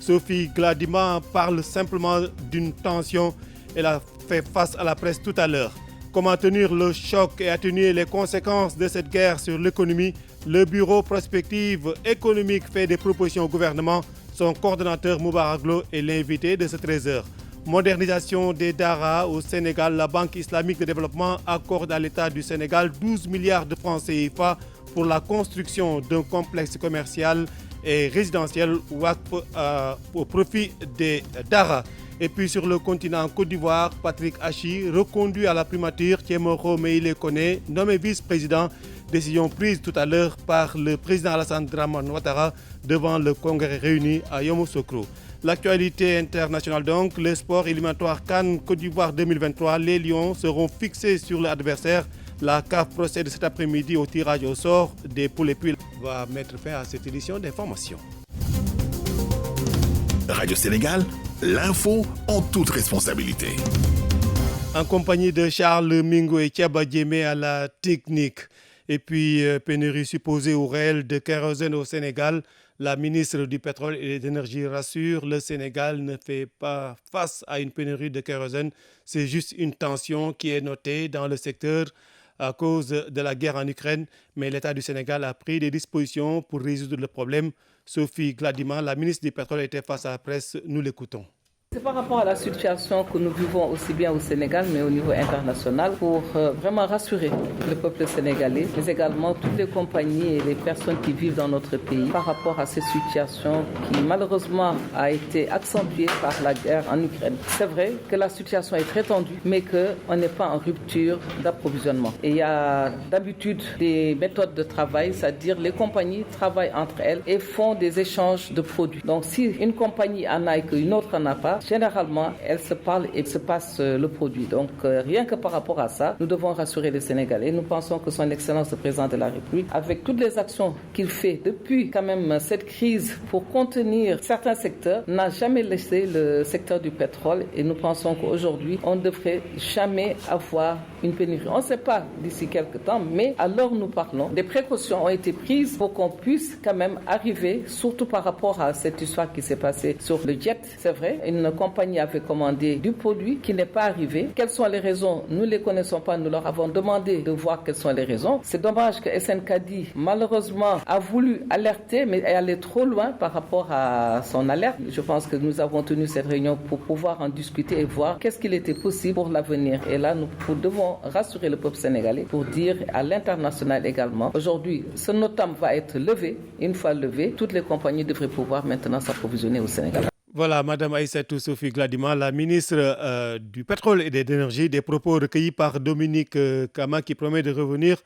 Sophie Gladima parle simplement d'une tension. Elle a fait face à la presse tout à l'heure. Comment tenir le choc et atténuer les conséquences de cette guerre sur l'économie? Le Bureau Prospective économique fait des propositions au gouvernement. Son coordonnateur Moubarak Lo est l'invité de ce 13h. Modernisation des Dara au Sénégal. La Banque islamique de développement accorde à l'État du Sénégal 12 milliards de francs CFA pour la construction d'un complexe commercial et résidentiel au profit des Dara. Et puis sur le continent Côte d'Ivoire, Patrick Hachi, reconduit à la primature, Thiemoro Meïle-Koné, nommé vice-président. Décision prise tout à l'heure par le président Alassane Dramane Ouattara devant le Congrès réuni à Yamoussoukro. L'actualité internationale donc, le sport éliminatoire CAN Côte d'Ivoire 2023, les Lions seront fixés sur l'adversaire. La CAF procède cet après-midi au tirage au sort des poules et puis va mettre fin à cette édition d'information. Radio Sénégal, l'info en toute responsabilité. En compagnie de Charles Mingo et Thiaba Diémé à la technique. Et puis, pénurie supposée ou réelle de kérosène au Sénégal. La ministre du Pétrole et de l'Énergie rassure, le Sénégal ne fait pas face à une pénurie de kérosène. C'est juste une tension qui est notée dans le secteur à cause de la guerre en Ukraine. Mais l'État du Sénégal a pris des dispositions pour résoudre le problème. Sophie Gladima, la ministre du Pétrole, était face à la presse. Nous l'écoutons. C'est par rapport à la situation que nous vivons aussi bien au Sénégal mais au niveau international pour vraiment rassurer le peuple sénégalais mais également toutes les compagnies et les personnes qui vivent dans notre pays par rapport à cette situation qui malheureusement a été accentuée par la guerre en Ukraine. C'est vrai que la situation est très tendue mais qu'on n'est pas en rupture d'approvisionnement. Et il y a d'habitude des méthodes de travail, c'est-à-dire les compagnies travaillent entre elles et font des échanges de produits. Donc si une compagnie en a et qu'une autre n'en a pas, généralement, elles se parlent et se passent le produit. Donc, rien que par rapport à ça, nous devons rassurer les Sénégalais. Nous pensons que son Excellence le Président de la République, avec toutes les actions qu'il fait depuis quand même cette crise pour contenir certains secteurs, n'a jamais laissé le secteur du pétrole. Et nous pensons qu'aujourd'hui, on ne devrait jamais avoir une pénurie. On ne sait pas d'ici quelques temps, mais à l'heure où nous parlons, des précautions ont été prises pour qu'on puisse quand même arriver, surtout par rapport à cette histoire qui s'est passée sur le jet. C'est vrai, une compagnie avait commandé du produit qui n'est pas arrivé. Quelles sont les raisons? Nous ne les connaissons pas. Nous leur avons demandé de voir quelles sont les raisons. C'est dommage que SNKD, malheureusement, a voulu alerter, mais est allé trop loin par rapport à son alerte. Je pense que nous avons tenu cette réunion pour pouvoir en discuter et voir qu'est-ce qu'il était possible pour l'avenir. Et là, nous devons rassurer le peuple sénégalais pour dire à l'international également. Aujourd'hui, ce NOTAM va être levé. Une fois levé, toutes les compagnies devraient pouvoir maintenant s'approvisionner au Sénégal. Voilà, Madame Aïssatou Sophie Gladima, la ministre du Pétrole et de l'Énergie, des propos recueillis par Dominique Kama qui promet de revenir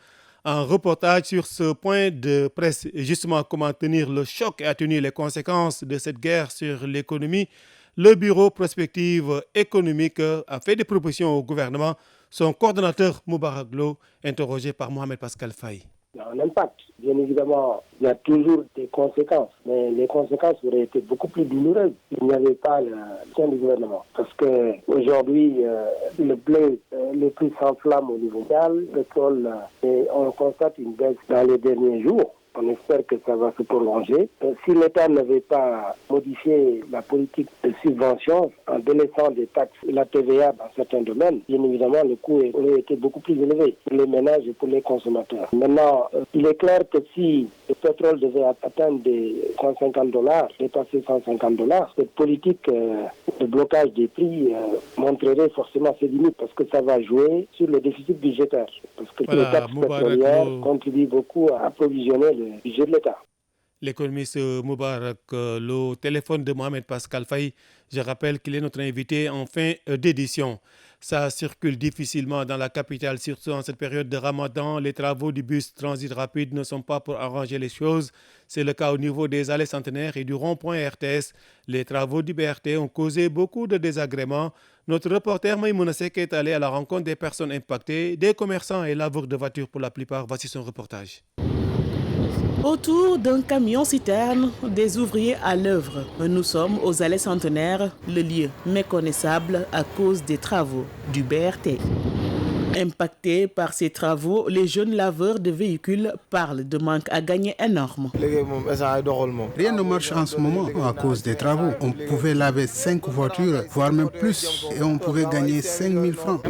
en reportage sur ce point de presse. Et justement, comment tenir le choc et atténuer les conséquences de cette guerre sur l'économie. Le Bureau Prospective économique a fait des propositions au gouvernement. Son coordonnateur Moubarak Lo, interrogé par Mohamed Pascal Faye. Il y a un impact. Bien évidemment, il y a toujours des conséquences, mais les conséquences auraient été beaucoup plus douloureuses s'il n'y avait pas l'action du gouvernement. Parce qu'aujourd'hui, le blé, les prix s'enflamment au niveau mondial, le pétrole, et on constate une baisse dans les derniers jours. On espère que ça va se prolonger. Si l'État n'avait pas modifié la politique de subvention en délaissant des taxes et la TVA dans certains domaines, bien évidemment, le coût aurait été beaucoup plus élevé pour les ménages et pour les consommateurs. Maintenant, il est clair que si le pétrole devait atteindre des $150, dépasser $150, cette politique de blocage des prix montrerait forcément ses limites parce que ça va jouer sur le déficit budgétaire. Parce que les taxes pétrolières contribuent beaucoup à approvisionner le budget de l'État. L'économiste Moubarak Lo, téléphone de Mohamed Pascal Faye. Je rappelle qu'il est notre invité en fin d'édition. Ça circule difficilement dans la capitale, surtout en cette période de Ramadan. Les travaux du bus transit rapide ne sont pas pour arranger les choses. C'est le cas au niveau des allées centenaires et du rond-point RTS. Les travaux du BRT ont causé beaucoup de désagréments. Notre reporter Maïmouna Sek est allé à la rencontre des personnes impactées, des commerçants et laveurs de voitures pour la plupart. Voici son reportage. Autour d'un camion-citerne, des ouvriers à l'œuvre. Nous sommes aux allées centenaires, le lieu méconnaissable à cause des travaux du BRT. Impactés par ces travaux, les jeunes laveurs de véhicules parlent de manque à gagner énorme. Rien ne marche en ce moment à cause des travaux. On pouvait laver 5 voitures, voire même plus, et on pouvait gagner 5 000 francs.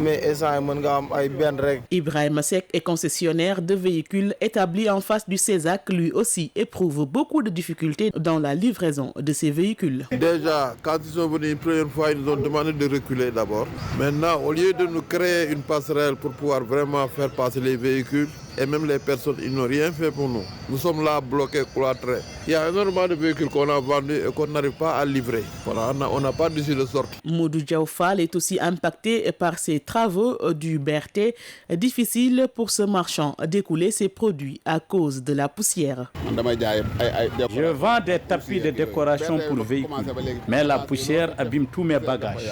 Ibrahim Sek est concessionnaire de véhicules établi en face du Césac. Lui aussi éprouve beaucoup de difficultés dans la livraison de ses véhicules. Déjà, quand ils sont venus une première fois, ils nous ont demandé de reculer d'abord. Maintenant, au lieu de nous créer une passerelle pour pouvoir vraiment faire passer les véhicules, et même les personnes, ils n'ont rien fait pour nous. Nous sommes là bloqués, cloîtrés. Il y a énormément de véhicules qu'on a vendus et qu'on n'arrive pas à livrer. Voilà, on n'a pas d'issue de sortie. Moudou Diaoufal est aussi impacté par ces travaux du BRT. Difficile pour ce marchand d'écouler ses produits à cause de la poussière. Je vends des tapis de décoration pour véhicules, mais la poussière abîme tous mes bagages.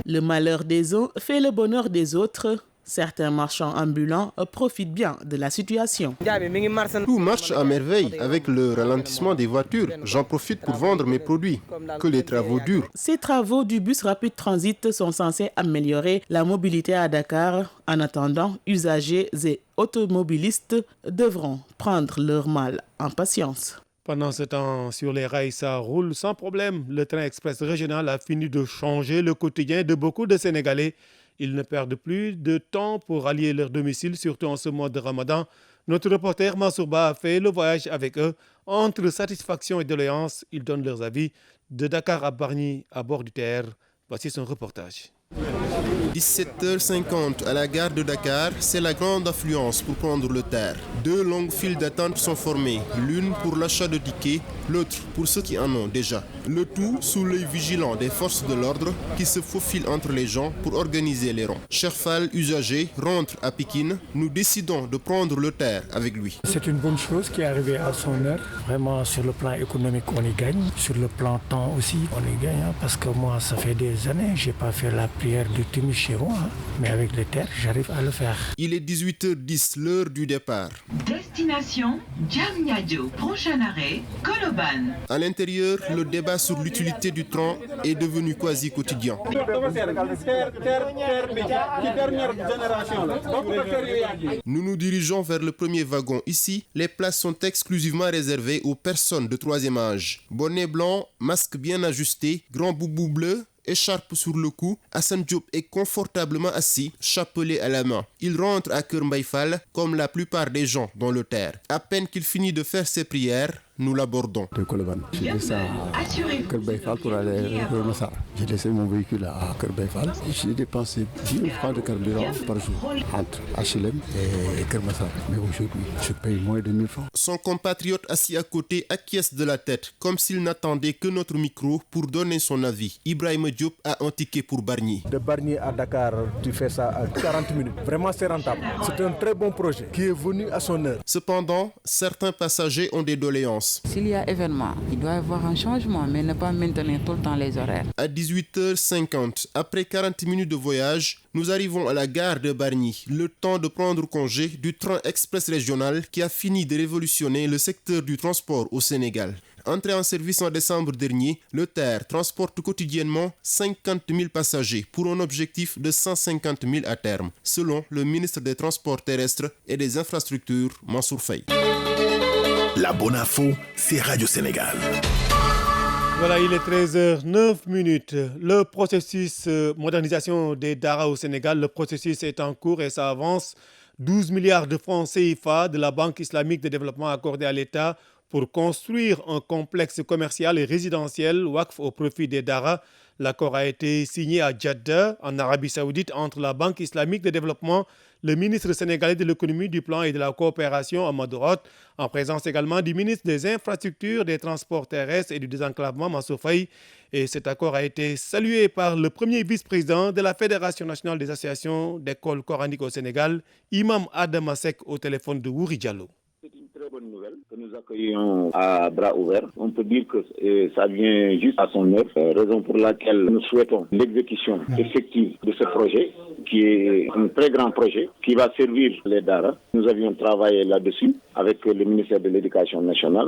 Le malheur des uns fait le bonheur des autres. Certains marchands ambulants profitent bien de la situation. Tout marche à merveille avec le ralentissement des voitures. J'en profite pour vendre mes produits. Que les travaux durent. Ces travaux du bus rapide transit sont censés améliorer la mobilité à Dakar. En attendant, usagers et automobilistes devront prendre leur mal en patience. Pendant ce temps, sur les rails, ça roule sans problème. Le train express régional a fini de changer le quotidien de beaucoup de Sénégalais. Ils ne perdent plus de temps pour rallier leur domicile, surtout en ce mois de Ramadan. Notre reporter Mansourba a fait le voyage avec eux. Entre satisfaction et doléance, ils donnent leurs avis. De Dakar à Bargny, à bord du TER. Voici son reportage. 17h50 à la gare de Dakar, c'est la grande affluence pour prendre le TER. 2 longues files d'attente sont formées, l'une pour l'achat de tickets, l'autre pour ceux qui en ont déjà. Le tout sous l'œil vigilant des forces de l'ordre qui se faufilent entre les gens pour organiser les rangs. Cherfal, usager, rentre à Pikine. Nous décidons de prendre le TER avec lui. C'est une bonne chose qui est arrivée à son heure. Vraiment, sur le plan économique, on y gagne. Sur le plan temps aussi, on y gagne. Parce que moi, ça fait des années, je n'ai pas fait la prière du Timis chez moi. Mais avec le TER, j'arrive à le faire. Il est 18h10, l'heure du départ. Destination Diamniadio. Prochain arrêt, Koloban. À l'intérieur, le débat sur l'utilité du train est devenu quasi quotidien. Nous nous dirigeons vers le premier wagon. Ici, les places sont exclusivement réservées aux personnes de 3e âge. Bonnet blanc, masque bien ajusté, grand boubou bleu, écharpe sur le cou, Hassan Diop est confortablement assis, chapelet à la main. Il rentre à Keur Mbaye Fall comme la plupart des gens dans le TER. À peine qu'il finit de faire ses prières, nous l'abordons. De Koloban. J'ai laissé à Keur Mbaye Fall pour aller à Massar. J'ai laissé mon véhicule à Keur Mbaye Fall. J'ai dépensé 10 000 francs de carburant par jour entre HLM et Keur Massar. Mais aujourd'hui, je paye moins de 1 000 francs. Son compatriote assis à côté acquiesce de la tête, comme s'il n'attendait que notre micro pour donner son avis. Ibrahim Diop a un ticket pour Bargny. De Bargny à Dakar, tu fais ça à 40 minutes. Vraiment, c'est rentable. C'est un très bon projet qui est venu à son heure. Cependant, certains passagers ont des doléances. S'il y a événement, il doit y avoir un changement, mais ne pas maintenir tout le temps les horaires. À 18h50, après 40 minutes de voyage, nous arrivons à la gare de Bargny. Le temps de prendre congé du train express régional qui a fini de révolutionner le secteur du transport au Sénégal. Entré en service en décembre dernier, le TER transporte quotidiennement 50 000 passagers pour un objectif de 150 000 à terme, selon le ministre des Transports terrestres et des Infrastructures, Mansour Faye. La bonne info, c'est Radio Sénégal. Voilà, il est 13h09. Le processus modernisation des Dara au Sénégal, le processus est en cours et ça avance. 12 milliards de francs CFA de la Banque islamique de développement accordés à l'État pour construire un complexe commercial et résidentiel WACF au profit des Dara. L'accord a été signé à Jeddah, en Arabie Saoudite, entre la Banque islamique de développement, le ministre sénégalais de l'économie, du plan et de la coopération, Amadou Hott, en présence également du ministre des Infrastructures, des Transports terrestres et du désenclavement, Mansour Faye. Et cet accord a été salué par le premier vice-président de la Fédération nationale des associations d'écoles coraniques au Sénégal, Imam Adama Seck, au téléphone de Wouri Diallo. Très bonne nouvelle que nous accueillons à bras ouverts. On peut dire que ça vient juste à son heure, raison pour laquelle nous souhaitons l'exécution effective de ce projet, qui est un très grand projet, qui va servir les Dara. Nous avions travaillé là-dessus avec le ministère de l'Éducation nationale.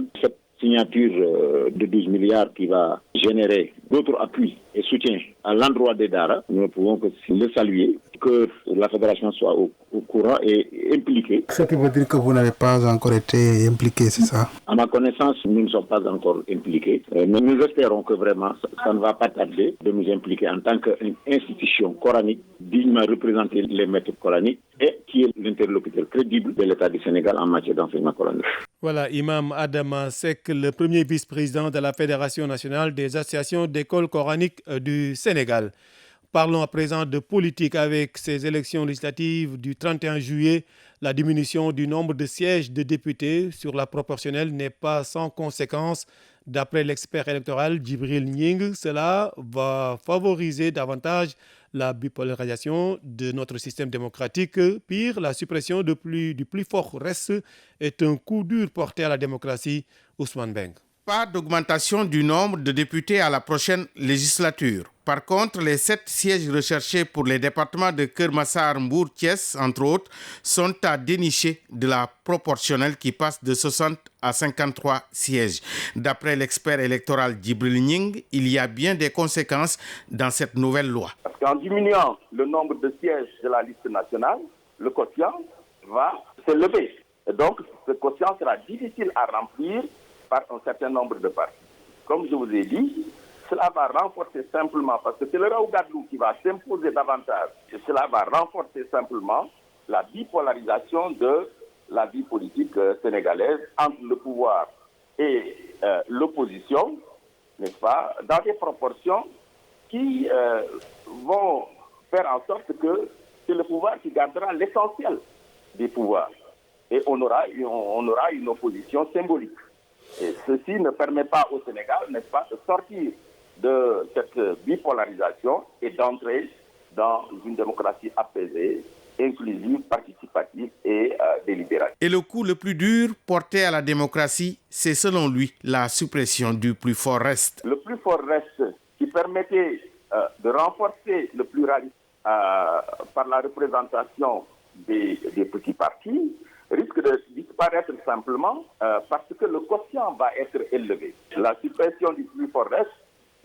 signature de 12 milliards qui va générer d'autres appuis et soutiens à l'endroit des Dara. Nous ne pouvons que le saluer, que la fédération soit au courant et impliquée. Ce qui veut dire que vous n'avez pas encore été impliqué, c'est ça? À ma connaissance, nous ne sommes pas encore impliqués, mais nous espérons que vraiment ça ne va pas tarder de nous impliquer en tant qu'institution coranique, dignement représenter les maîtres coraniques et qui est l'interlocuteur crédible de l'État du Sénégal en matière d'enseignement coranique. Voilà, Imam Adama Seck, le premier vice-président de la Fédération nationale des associations d'écoles coraniques du Sénégal. Parlons à présent de politique avec ces élections législatives du 31 juillet. La diminution du nombre de sièges de députés sur la proportionnelle n'est pas sans conséquence. D'après l'expert électoral Djibril Nying, cela va favoriser davantage la bipolarisation de notre système démocratique. Pire, la suppression du plus fort reste est un coup dur porté à la démocratie. Ousmane Beng. Pas d'augmentation du nombre de députés à la prochaine législature. Par contre, les 7 sièges recherchés pour les départements de Keur Massar, Mbour, Thiès, entre autres, sont à dénicher de la proportionnelle qui passe de 60 à 53 sièges. D'après l'expert électoral Djibril Nying, il y a bien des conséquences dans cette nouvelle loi. Parce qu'en diminuant le nombre de sièges de la liste nationale, le quotient va s'élever. Et donc, ce quotient sera difficile à remplir par un certain nombre de partis. Comme je vous ai dit, cela va renforcer simplement, parce que c'est le Raougadou qui va s'imposer davantage, et cela va renforcer simplement la bipolarisation de la vie politique sénégalaise entre le pouvoir et l'opposition, n'est-ce pas, dans des proportions qui vont faire en sorte que c'est le pouvoir qui gardera l'essentiel des pouvoirs. Et on aura une opposition symbolique. Et ceci ne permet pas au Sénégal, n'est-ce pas, de sortir de cette bipolarisation et d'entrer dans une démocratie apaisée, inclusive, participative et délibérative. Et le coup le plus dur porté à la démocratie, c'est selon lui la suppression du plus fort reste. Le plus fort reste qui permettait de renforcer le pluralisme par la représentation des petits partis, risque de disparaître simplement parce que le quotient va être élevé. La suppression du plus fort reste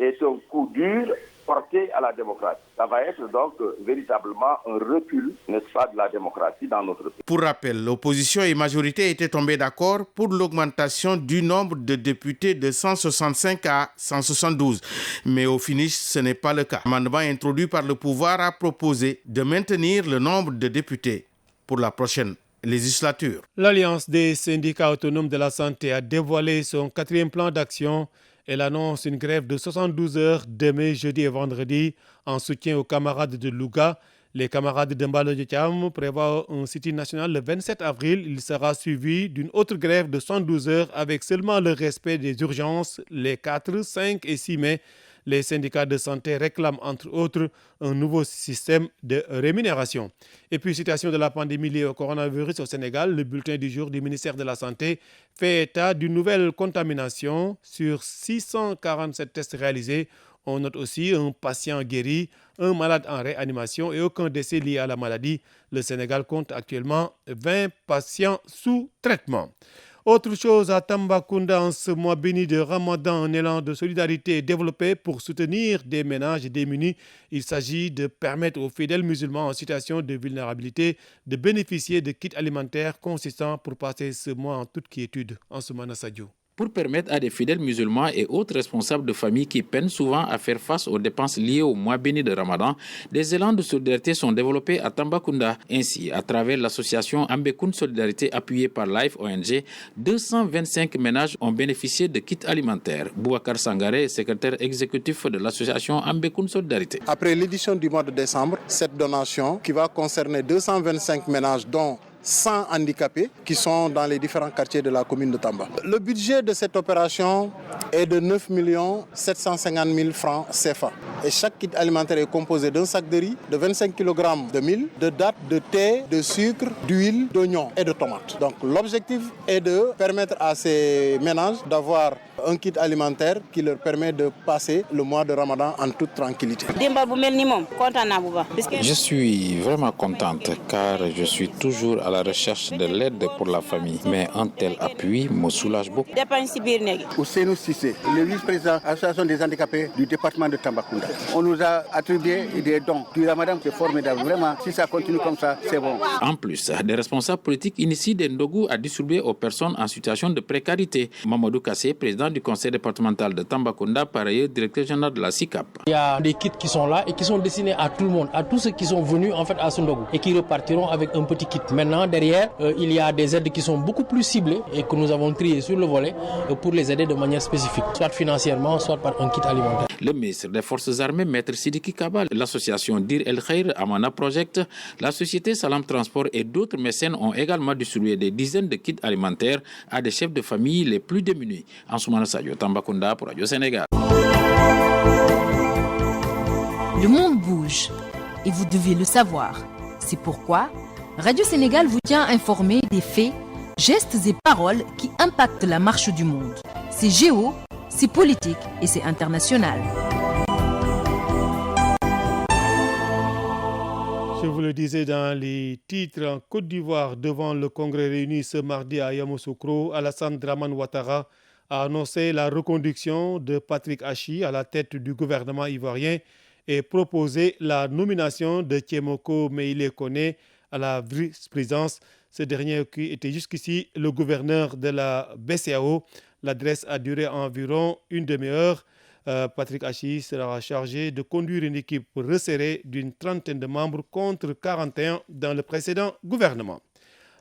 est un coup dur porté à la démocratie. Ça va être donc véritablement un recul, n'est-ce pas, de la démocratie dans notre pays. Pour rappel, l'opposition et majorité étaient tombées d'accord pour l'augmentation du nombre de députés de 165 à 172. Mais au finish, ce n'est pas le cas. L'amendement introduit par le pouvoir a proposé de maintenir le nombre de députés pour la prochaine législature. L'Alliance des syndicats autonomes de la santé a dévoilé son 4e plan d'action. Elle annonce une grève de 72 heures demain, jeudi et vendredi en soutien aux camarades de Louga. Les camarades de Mbalo de Thiam prévoient un sit-in national le 27 avril. Il sera suivi d'une autre grève de 112 heures avec seulement le respect des urgences les 4, 5 et 6 mai. Les syndicats de santé réclament entre autres un nouveau système de rémunération. Et puis, situation de la pandémie liée au coronavirus au Sénégal, le bulletin du jour du ministère de la Santé fait état d'une nouvelle contamination sur 647 tests réalisés. On note aussi un patient guéri, un malade en réanimation et aucun décès lié à la maladie. Le Sénégal compte actuellement 20 patients sous traitement. Autre chose à Tambacounda, en ce mois béni de Ramadan, un élan de solidarité est développé pour soutenir des ménages démunis. Il s'agit de permettre aux fidèles musulmans en situation de vulnérabilité de bénéficier de kits alimentaires consistants pour passer ce mois en toute quiétude. En ce moment, Sadio. Pour permettre à des fidèles musulmans et autres responsables de famille qui peinent souvent à faire face aux dépenses liées au mois béni de Ramadan, des élans de solidarité sont développés à Tambacounda. Ainsi, à travers l'association Ambekoun Solidarité appuyée par Life ONG, 225 ménages ont bénéficié de kits alimentaires. Boubacar Sangaré, secrétaire exécutif de l'association Ambekoun Solidarité. Après l'édition du mois de décembre, cette donation qui va concerner 225 ménages dont 100 handicapés qui sont dans les différents quartiers de la commune de Tamba. Le budget de cette opération est de 9 750 000 francs CFA. Et chaque kit alimentaire est composé d'un sac de riz, de 25 kg de mil, de dattes, de thé, de sucre, d'huile, d'oignon et de tomates. Donc l'objectif est de permettre à ces ménages d'avoir un kit alimentaire qui leur permet de passer le mois de Ramadan en toute tranquillité. Je suis vraiment contente car je suis toujours à la recherche de l'aide pour la famille. Mais un tel appui me soulage beaucoup. Ousseinou Sissé, le vice-président de l'association des handicapés du département de Tambacounda. On nous a attribué des dons du Ramadan, c'est formidable. Vraiment, si ça continue comme ça, c'est bon. En plus, des responsables politiques initient des ndogou à distribuer aux personnes en situation de précarité. Mamadou Kassé, président du conseil départemental de Tambacounda, par ailleurs directeur général de la SICAP. Il y a des kits qui sont là et qui sont destinés à tout le monde, à tous ceux qui sont venus en fait à ce ndogou et qui repartiront avec un petit kit. Maintenant, derrière, il y a des aides qui sont beaucoup plus ciblées et que nous avons triées sur le volet pour les aider de manière spécifique, soit financièrement, soit par un kit alimentaire. Le ministre des Forces armées, Maître Sidiki Kaba, l'association Dir El Khair Amana Project, la société Salam Transport et d'autres mécènes ont également distribué des dizaines de kits alimentaires à des chefs de famille les plus démunis. Ansoumana Sadio, Tambacounda pour Radio Sénégal. Le monde bouge et vous devez le savoir. C'est pourquoi Radio Sénégal vous tient informé des faits, gestes et paroles qui impactent la marche du monde. C'est géo, c'est politique et c'est international. Je vous le disais dans les titres, en Côte d'Ivoire, devant le Congrès réuni ce mardi à Yamoussoukro, Alassane Dramane Ouattara a annoncé la reconduction de Patrick Achi à la tête du gouvernement ivoirien et proposé la nomination de Thiemoko Meïlé Koné à la vice-présidence. Ce dernier qui était jusqu'ici le gouverneur de la BCEAO. L'adresse a duré environ une demi-heure. Patrick Achi sera chargé de conduire une équipe resserrée d'une trentaine de membres contre 41 dans le précédent gouvernement.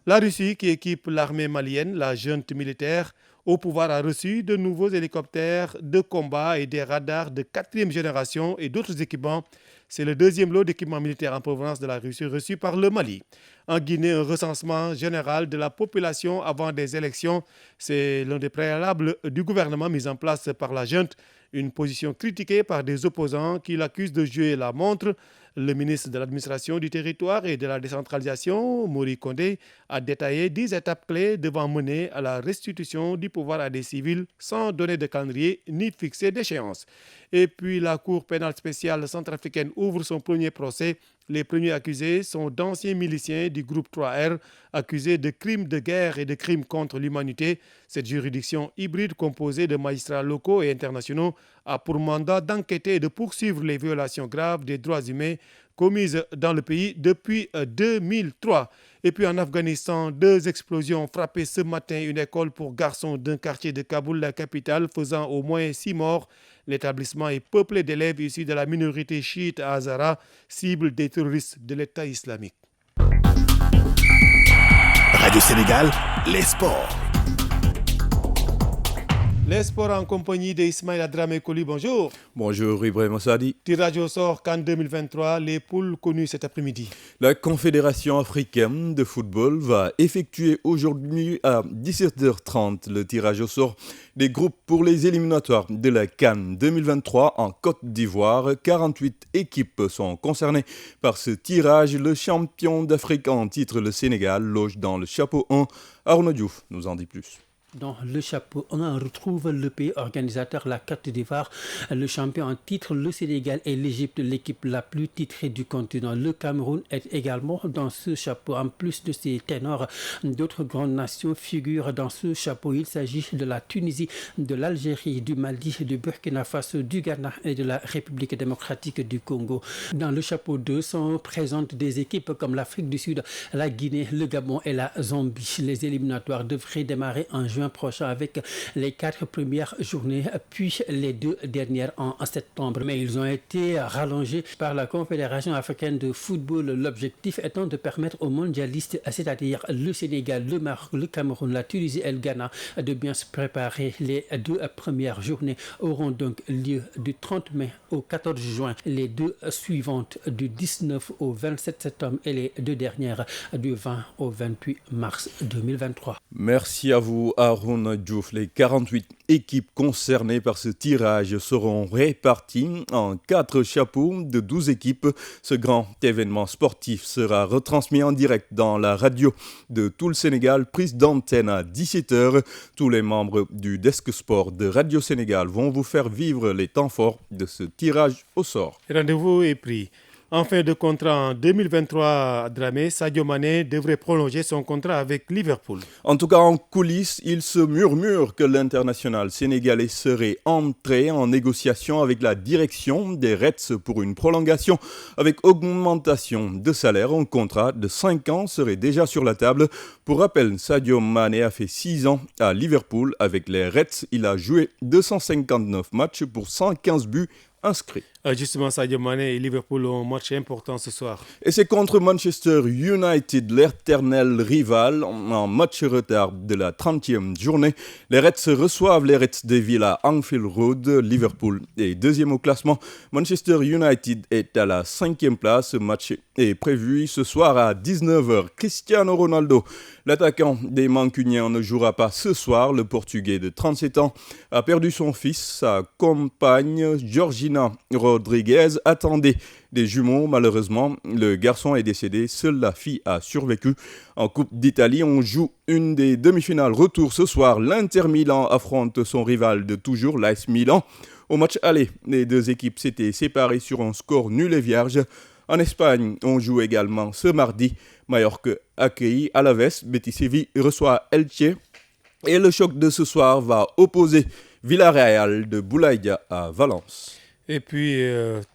La Russie, qui équipe l'armée malienne, la junte militaire au pouvoir, a reçu de nouveaux hélicoptères de combat et des radars de 4e génération et d'autres équipements. C'est le deuxième lot d'équipements militaires en provenance de la Russie reçu par le Mali. En Guinée, un recensement général de la population avant des élections, c'est l'un des préalables du gouvernement mis en place par la junte. Une position critiquée par des opposants qui l'accusent de jouer la montre. Le ministre de l'administration du territoire et de la décentralisation, Mori Kondé, a détaillé 10 étapes clés devant mener à la restitution du pouvoir à des civils sans donner de calendrier ni fixer d'échéance. Et puis la Cour pénale spéciale centrafricaine ouvre son premier procès. Les premiers accusés sont d'anciens miliciens du groupe 3R, accusés de crimes de guerre et de crimes contre l'humanité. Cette juridiction hybride composée de magistrats locaux et internationaux a pour mandat d'enquêter et de poursuivre les violations graves des droits humains commises dans le pays depuis 2003. Et puis en Afghanistan, 2 explosions ont frappé ce matin une école pour garçons d'un quartier de Kaboul, la capitale, faisant au moins 6 morts. L'établissement est peuplé d'élèves issus de la minorité chiite Hazara, cible des terroristes de l'État islamique. Radio Sénégal, les sports. Les sports en compagnie d'Ismaïla Adramé-Koli, bonjour. Bonjour Ibrahim Sadi. Tirage au sort CAN 2023, les poules connues cet après-midi. La Confédération africaine de football va effectuer aujourd'hui à 17h30 le tirage au sort des groupes pour les éliminatoires de la CAN 2023 en Côte d'Ivoire. 48 équipes sont concernées par ce tirage. Le champion d'Afrique en titre, le Sénégal, loge dans le chapeau 1. Arnaud Diouf nous en dit plus. Dans le chapeau, on retrouve le pays organisateur, la Côte d'Ivoire, le champion en titre, le Sénégal et l'Égypte, l'équipe la plus titrée du continent. Le Cameroun est également dans ce chapeau. En plus de ces ténors, d'autres grandes nations figurent dans ce chapeau. Il s'agit de la Tunisie, de l'Algérie, du Mali, du Burkina Faso, du Ghana et de la République démocratique du Congo. Dans le chapeau 2 sont présentes des équipes comme l'Afrique du Sud, la Guinée, le Gabon et la Zambie. Les éliminatoires devraient démarrer en juin prochain avec les 4 premières journées, puis les 2 dernières en septembre. Mais ils ont été rallongés par la Confédération africaine de football. L'objectif étant de permettre aux mondialistes, c'est-à-dire le Sénégal, le Maroc, le Cameroun, la Tunisie et le Ghana, de bien se préparer. Les 2 premières journées auront donc lieu du 30 mai au 14 juin. Les 2 suivantes du 19 au 27 septembre et les 2 dernières du 20 au 28 mars 2023. Merci à vous, Haroun Diouf. Les 48 équipes concernées par ce tirage seront réparties en 4 chapeaux de 12 équipes. Ce grand événement sportif sera retransmis en direct dans la radio de tout le Sénégal, prise d'antenne à 17h. Tous les membres du Desk Sport de Radio Sénégal vont vous faire vivre les temps forts de ce tirage au sort. Rendez-vous est pris. En fin de contrat en 2023, Dramé, Sadio Mané devrait prolonger son contrat avec Liverpool. En tout cas, en coulisses, il se murmure que l'international sénégalais serait entré en négociation avec la direction des Reds pour une prolongation avec augmentation de salaire. Un contrat de 5 ans serait déjà sur la table. Pour rappel, Sadio Mané a fait 6 ans à Liverpool. Avec les Reds, il a joué 259 matchs pour 115 buts inscrits. Justement, Sadio Mané et Liverpool ont un match important ce soir. Et c'est contre Manchester United, l'éternel rival, en match retard de la 30e journée. Les Reds reçoivent les Reds Devils à Anfield Road. Liverpool est deuxième au classement. Manchester United est à la 5e place. Ce match est prévu ce soir à 19h. Cristiano Ronaldo, l'attaquant des Mancuniens, ne jouera pas ce soir. Le Portugais de 37 ans a perdu son fils. Sa compagne, Georgina Rodriguez, attendait des jumeaux. Malheureusement, le garçon est décédé. Seule la fille a survécu. En Coupe d'Italie, on joue une des demi-finales retour ce soir. L'Inter Milan affronte son rival de toujours, l'AS Milan. Au match aller, les deux équipes s'étaient séparées sur un score nul et vierge. En Espagne, on joue également ce mardi. Mallorca accueille Alaves. Betis Séville reçoit Elche. Et le choc de ce soir va opposer Villarreal de Boulaïdia à Valence. Et puis,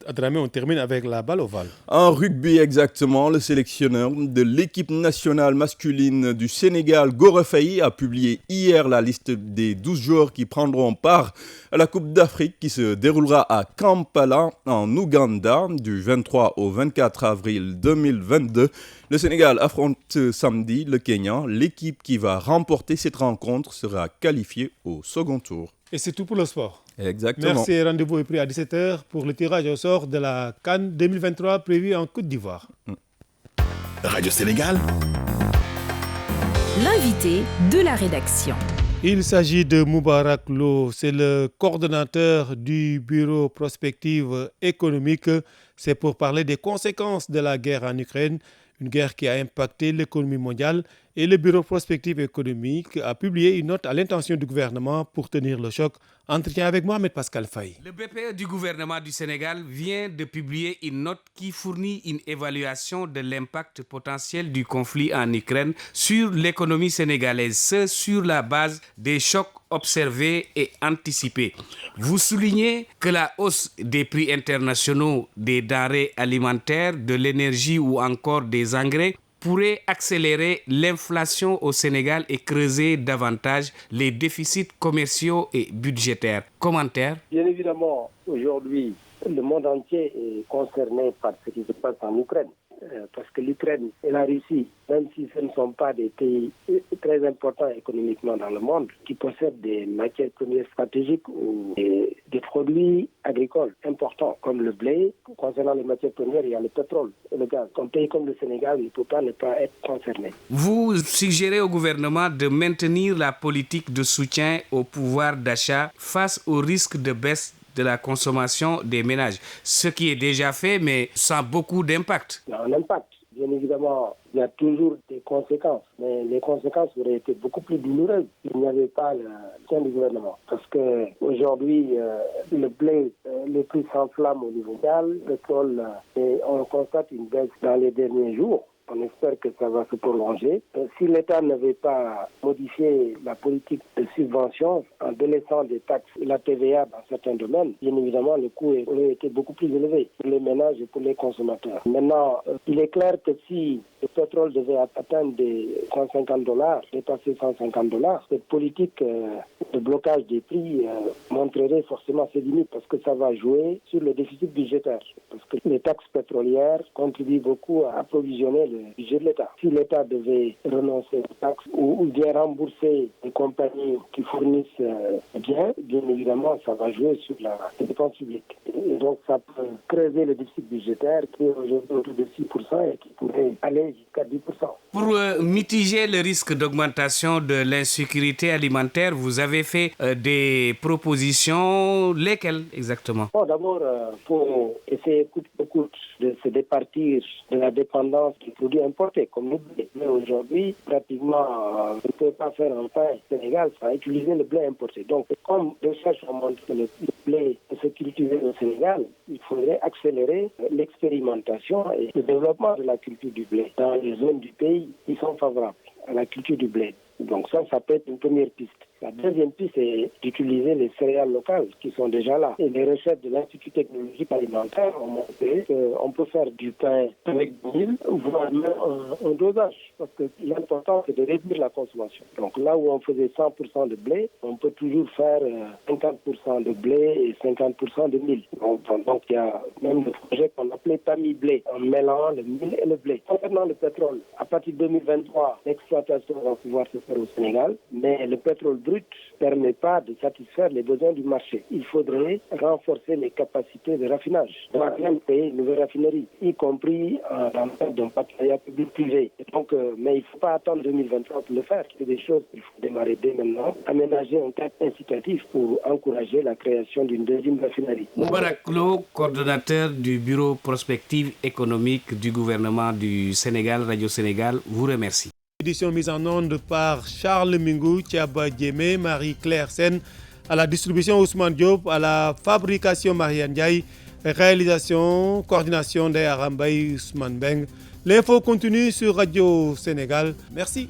à Dramé, on termine avec la balle ovale. En rugby, exactement, le sélectionneur de l'équipe nationale masculine du Sénégal, Gora Faye, a publié hier la liste des 12 joueurs qui prendront part à la Coupe d'Afrique qui se déroulera à Kampala, en Ouganda, du 23 au 24 avril 2022. Le Sénégal affronte samedi le Kenya. L'équipe qui va remporter cette rencontre sera qualifiée au second tour. Et c'est tout pour le sport. Exactement. Merci, rendez-vous est pris à 17h pour le tirage au sort de la CAN 2023 prévue en Côte d'Ivoire. Radio Sénégal. L'invité de la rédaction. Il s'agit de Moubarak Lo, c'est le coordonnateur du Bureau prospective économique. C'est pour parler des conséquences de la guerre en Ukraine, une guerre qui a impacté l'économie mondiale. Et le Bureau prospective économique a publié une note à l'intention du gouvernement pour tenir le choc. Entretien avec Mohamed Pascal Faye. Le BPE du gouvernement du Sénégal vient de publier une note qui fournit une évaluation de l'impact potentiel du conflit en Ukraine sur l'économie sénégalaise, ce sur la base des chocs observés et anticipés. Vous soulignez que la hausse des prix internationaux des denrées alimentaires, de l'énergie ou encore des engrais pourrait accélérer l'inflation au Sénégal et creuser davantage les déficits commerciaux et budgétaires. Commentaire? Bien évidemment, aujourd'hui, le monde entier est concerné par ce qui se passe en Ukraine. Parce que l'Ukraine et la Russie, même si ce ne sont pas des pays très importants économiquement dans le monde, qui possèdent des matières premières stratégiques ou des produits agricoles importants, comme le blé. Concernant les matières premières, il y a le pétrole et le gaz. Un pays comme le Sénégal ne peut pas ne pas être concerné. Vous suggérez au gouvernement de maintenir la politique de soutien au pouvoir d'achat face au risque de baisse de la consommation des ménages, ce qui est déjà fait, mais sans beaucoup d'impact. Il y a un impact. Bien évidemment, il y a toujours des conséquences, mais les conséquences auraient été beaucoup plus douloureuses s'il n'y avait pas le soutien du gouvernement. Parce qu'aujourd'hui, le blé, les prix s'enflamment au niveau mondial, le pétrole, et on constate une baisse dans les derniers jours. On espère que ça va se prolonger. Si l'État n'avait pas modifié la politique de subvention en délaissant des taxes et la TVA dans certains domaines, bien évidemment, le coût aurait été beaucoup plus élevé pour les ménages et pour les consommateurs. Maintenant, il est clair que si le pétrole devait atteindre des $150, dépasser $150, cette politique de blocage des prix montrerait forcément ses limites parce que ça va jouer sur le déficit budgétaire. Parce que les taxes pétrolières contribuent beaucoup à approvisionner budget de l'État. Si l'État devait renoncer aux taxes ou bien rembourser les compagnies qui fournissent bien évidemment, ça va jouer sur la dépense publique. Et donc, ça peut creuser le déficit budgétaire qui est aujourd'hui autour de 6% et qui pourrait aller jusqu'à 10%. Pour mitiger le risque d'augmentation de l'insécurité alimentaire, vous avez fait des propositions. Lesquelles exactement? Bon, d'abord, pour essayer coûte que coûte de se départir de la dépendance des produits importés, comme le blé. Mais aujourd'hui, pratiquement, on ne peut pas faire un pain au Sénégal sans utiliser le blé importé. Donc, comme les recherches ont montré que le blé se cultivait au Sénégal, il faudrait accélérer l'expérimentation et le développement de la culture du blé dans les zones du pays qui sont favorables à la culture du blé. Donc ça peut être une première piste. La deuxième piste est d'utiliser les céréales locales qui sont déjà là. Et les recherches de l'Institut technologique alimentaire ont montré qu'on peut faire du pain avec du mil, voire même un dosage. Parce que l'important, c'est de réduire la consommation. Donc là où on faisait 100% de blé, on peut toujours faire 50% de blé et 50% de mil. Donc il y a même le projet qu'on appelait Tamis Blé, en mêlant le mil et le blé. Concernant le pétrole, à partir de 2023, l'exploitation va pouvoir se faire au Sénégal, mais le pétrole brut ne permet pas de satisfaire les besoins du marché. Il faudrait renforcer les capacités de raffinage. On va même payer une nouvelle raffinerie, y compris dans le cadre d'un partenariat public-privé. Donc, mais il ne faut pas attendre 2023 pour le faire. C'est des choses qu'il faut démarrer dès maintenant, aménager un cadre incitatif pour encourager la création d'une deuxième raffinerie. Moubarak Lo, coordonnateur du bureau prospective économique du gouvernement du Sénégal, Radio Sénégal, vous remercie. Édition mise en onde par Charles Mingou, Thiaba Diémé, Marie-Claire Sen, à la distribution Ousmane Diop, à la fabrication Marianne Ndiaye, réalisation, coordination d'Arambaï Ousmane Beng. L'info continue sur Radio Sénégal. Merci.